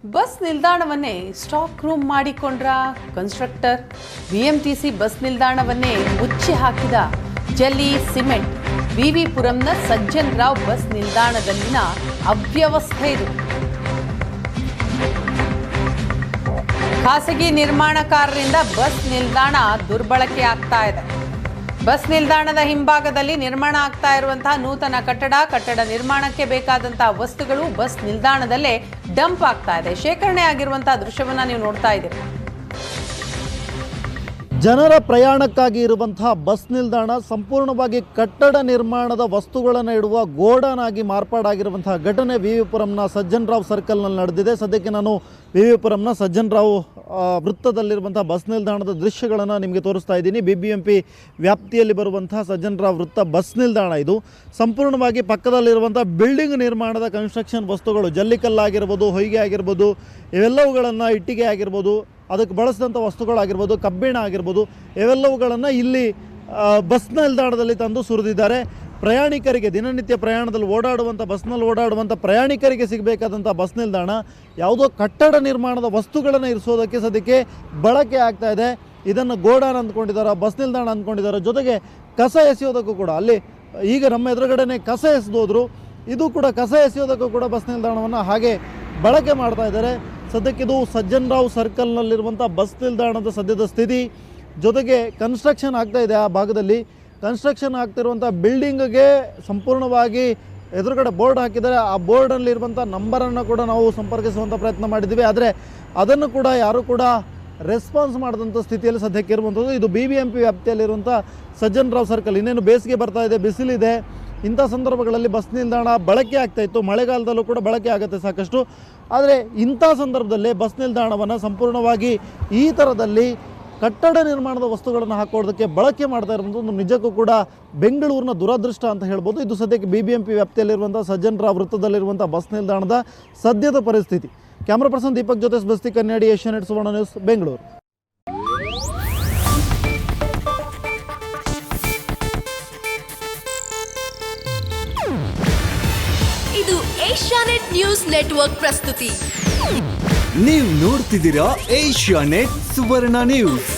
Bus ನಿಲ್ದಾಣವನ್ನೇ stock room ಮಾಡಿಕೊಂಡ್ರ constructor. BMTC bus ನಿಲ್ದಾಣವನ್ನೇ ಮುಚ್ಚಿ ಹಾಕಿದ ಜಲ್ಲಿ ಸಿಮೆಂಟ್. ವಿವಿಪುರಂನ ಸಜ್ಜನ್ ರಾವ್ ಬಸ್ ನಿಲ್ದಾಣದಲ್ಲಿನ ಅವ್ಯವಸ್ಥೆ ಇದು. ಖಾಸಗಿ ನಿರ್ಮಾಣಕಾರರಿಂದ ಬಸ್ ನಿಲ್ದಾಣ ದುರ್ಬಳಕೆ ಆಗ್ತಾ ಇದೆ. ಬಸ್ ನಿಲ್ದಾಣದ ಹಿಂಭಾಗದಲ್ಲಿ ನಿರ್ಮಾಣ ಆಗ್ತಾ ಇರುವಂತಹ ನೂತನ ಕಟ್ಟಡ ನಿರ್ಮಾಣಕ್ಕೆ ಬೇಕಾದಂತಹ ವಸ್ತುಗಳು ಬಸ್ ನಿಲ್ದಾಣದಲ್ಲೇ ಡಂಪ್ ಆಗ್ತಾ ಇದೆ. ಶೇಖರಣೆ ಆಗಿರುವಂತಹ ದೃಶ್ಯವನ್ನ ನೀವು ನೋಡ್ತಾ ಇದ್ದೀರಿ. ಜನರ ಪ್ರಯಾಣಕ್ಕಾಗಿ ಇರುವಂತಹ ಬಸ್ ನಿಲ್ದಾಣ ಸಂಪೂರ್ಣವಾಗಿ ಕಟ್ಟಡ ನಿರ್ಮಾಣದ ವಸ್ತುಗಳನ್ನು ಇಡುವ ಗೋಡನ್ ಆಗಿ ಮಾರ್ಪಾಡಾಗಿರುವಂತಹ ಘಟನೆ ವಿವಿಪುರಂನ ಸಜ್ಜನ್ ರಾವ್ ಸರ್ಕಲ್ನಲ್ಲಿ ನಡೆದಿದೆ. ಸದ್ಯಕ್ಕೆ ನಾನು ವಿವಿಪುರಂನ ಸಜ್ಜನ್ ರಾವ್ ವೃತ್ತದಲ್ಲಿರುವಂತಹ ಬಸ್ ನಿಲ್ದಾಣದ ದೃಶ್ಯಗಳನ್ನು ನಿಮಗೆ ತೋರಿಸ್ತಾ ಇದ್ದೀನಿ. ಬಿಬಿಎಂಪಿ ವ್ಯಾಪ್ತಿಯಲ್ಲಿ ಬರುವಂತಹ ಸಜ್ಜನ್ ರಾವ್ ವೃತ್ತ ಬಸ್ ನಿಲ್ದಾಣ ಇದು. ಸಂಪೂರ್ಣವಾಗಿ ಪಕ್ಕದಲ್ಲಿರುವಂಥ ಬಿಲ್ಡಿಂಗ್ ನಿರ್ಮಾಣದ ಕನ್ಸ್ಟ್ರಕ್ಷನ್ ವಸ್ತುಗಳು, ಜಲ್ಲಿಕಲ್ಲಾಗಿರ್ಬೋದು, ಹೊಯ್ಗೆ ಆಗಿರ್ಬೋದು, ಇವೆಲ್ಲವುಗಳನ್ನು, ಇಟ್ಟಿಗೆ ಆಗಿರ್ಬೋದು, ಅದಕ್ಕೆ ಬಳಸಿದಂಥ ವಸ್ತುಗಳಾಗಿರ್ಬೋದು, ಕಬ್ಬಿಣ ಆಗಿರ್ಬೋದು, ಇವೆಲ್ಲವುಗಳನ್ನು ಇಲ್ಲಿ ಬಸ್ ನಿಲ್ದಾಣದಲ್ಲಿ ತಂದು ಸುರಿದಿದ್ದಾರೆ. ಪ್ರಯಾಣಿಕರಿಗೆ, ದಿನನಿತ್ಯ ಪ್ರಯಾಣದಲ್ಲಿ ಓಡಾಡುವಂಥ, ಬಸ್ನಲ್ಲಿ ಓಡಾಡುವಂಥ ಪ್ರಯಾಣಿಕರಿಗೆ ಸಿಗಬೇಕಾದಂಥ ಬಸ್ ನಿಲ್ದಾಣ ಯಾವುದೋ ಕಟ್ಟಡ ನಿರ್ಮಾಣದ ವಸ್ತುಗಳನ್ನು ಇರಿಸೋದಕ್ಕೆ ಸದ್ಯಕ್ಕೆ ಬಳಕೆ ಆಗ್ತಾ ಇದೆ. ಇದನ್ನು ಗೋಡಾನ್ ಅಂದ್ಕೊಂಡಿದ್ದಾರೆ, ಬಸ್ ನಿಲ್ದಾಣ ಅಂದ್ಕೊಂಡಿದ್ದಾರೆ. ಜೊತೆಗೆ ಕಸ ಎಸೆಯೋದಕ್ಕೂ ಕೂಡ ಅಲ್ಲಿ ಈಗ ನಮ್ಮ ಎದುರುಗಡೆನೇ ಕಸ ಎಸೆದೋದ್ರು, ಇದು ಕೂಡ ಕಸ ಎಸೆಯೋದಕ್ಕೂ ಕೂಡ ಬಸ್ ನಿಲ್ದಾಣವನ್ನು ಹಾಗೆ ಬಳಕೆ ಮಾಡ್ತಾ ಇದ್ದಾರೆ. ಸದ್ಯಕ್ಕಿದು ಸಜ್ಜನ್ ರಾವ್ ಸರ್ಕಲ್ನಲ್ಲಿರುವಂಥ ಬಸ್ ನಿಲ್ದಾಣದ ಸದ್ಯದ ಸ್ಥಿತಿ. ಜೊತೆಗೆ ಕನ್ಸ್ಟ್ರಕ್ಷನ್ ಆಗ್ತಾ ಇದೆ. ಆ ಭಾಗದಲ್ಲಿ ಕನ್ಸ್ಟ್ರಕ್ಷನ್ ಆಗ್ತಿರುವಂಥ ಬಿಲ್ಡಿಂಗ್ಗೆ ಸಂಪೂರ್ಣವಾಗಿ ಎದುರುಗಡೆ ಬೋರ್ಡ್ ಹಾಕಿದ್ದಾರೆ. ಆ ಬೋರ್ಡಲ್ಲಿರುವಂಥ ನಂಬರನ್ನು ಕೂಡ ನಾವು ಸಂಪರ್ಕಿಸುವಂಥ ಪ್ರಯತ್ನ ಮಾಡಿದ್ದೀವಿ. ಆದರೆ ಅದನ್ನು ಕೂಡ ಯಾರೂ ಕೂಡ ರೆಸ್ಪಾನ್ಸ್ ಮಾಡಿದಂಥ ಸ್ಥಿತಿಯಲ್ಲಿ ಸದ್ಯಕ್ಕೆ ಇರುವಂಥದ್ದು. ಇದು BBMP ವ್ಯಾಪ್ತಿಯಲ್ಲಿರುವಂಥ ಸಜ್ಜನ್ ರಾವ್ ಸರ್ಕಲ್. ಇನ್ನೇನು ಬೇಸಿಗೆ ಬರ್ತಾ ಇದೆ, ಬಿಸಿಲಿದೆ. ಇಂಥ ಸಂದರ್ಭಗಳಲ್ಲಿ ಬಸ್ ನಿಲ್ದಾಣ ಬಳಕೆ ಆಗ್ತಾಯಿತ್ತು. ಮಳೆಗಾಲದಲ್ಲೂ ಕೂಡ ಬಳಕೆ ಆಗುತ್ತೆ ಸಾಕಷ್ಟು. ಆದರೆ ಇಂಥ ಸಂದರ್ಭದಲ್ಲಿ ಬಸ್ ನಿಲ್ದಾಣವನ್ನು ಸಂಪೂರ್ಣವಾಗಿ ಈ ಥರದಲ್ಲಿ ಕಟ್ಟಡ ನಿರ್ಮಾಣದ ವಸ್ತುಗಳನ್ನು ಹಾಕೋದಕ್ಕೆ ಬಳಕೆ ಮಾಡ್ತಾ ಇರುವಂಥದ್ದು ನಿಜಕ್ಕೂ ಕೂಡ ಬೆಂಗಳೂರಿನ ದುರದೃಷ್ಟ ಅಂತ ಹೇಳ್ಬೋದು. ಇದು ಸದ್ಯಕ್ಕೆ BBMP ವ್ಯಾಪ್ತಿಯಲ್ಲಿರುವಂಥ ಸಜ್ಜನ್ ರಾವ್ ವೃತ್ತದಲ್ಲಿರುವಂಥ ಬಸ್ ನಿಲ್ದಾಣದ ಸದ್ಯದ ಪರಿಸ್ಥಿತಿ. ಕ್ಯಾಮ್ರಾ ಪರ್ಸನ್ ದೀಪಕ್ ಜೊತೆ ಬಸ್ತಿ ಕನ್ನಡಿ, ಏಷ್ಯಾನೆಟ್ ಸುವರ್ಣ ನ್ಯೂಸ್, ಬೆಂಗಳೂರು. ಇದು ಏಷ್ಯಾನೆಟ್ ನ್ಯೂಸ್ ನೆಟ್ವರ್ಕ್ ಪ್ರಸ್ತುತಿ. ನೀವು ನೋಡ್ತಿದ್ದೀರಾ ಏಷ್ಯಾನೆಟ್ ಸುವರ್ಣ ನ್ಯೂಸ್.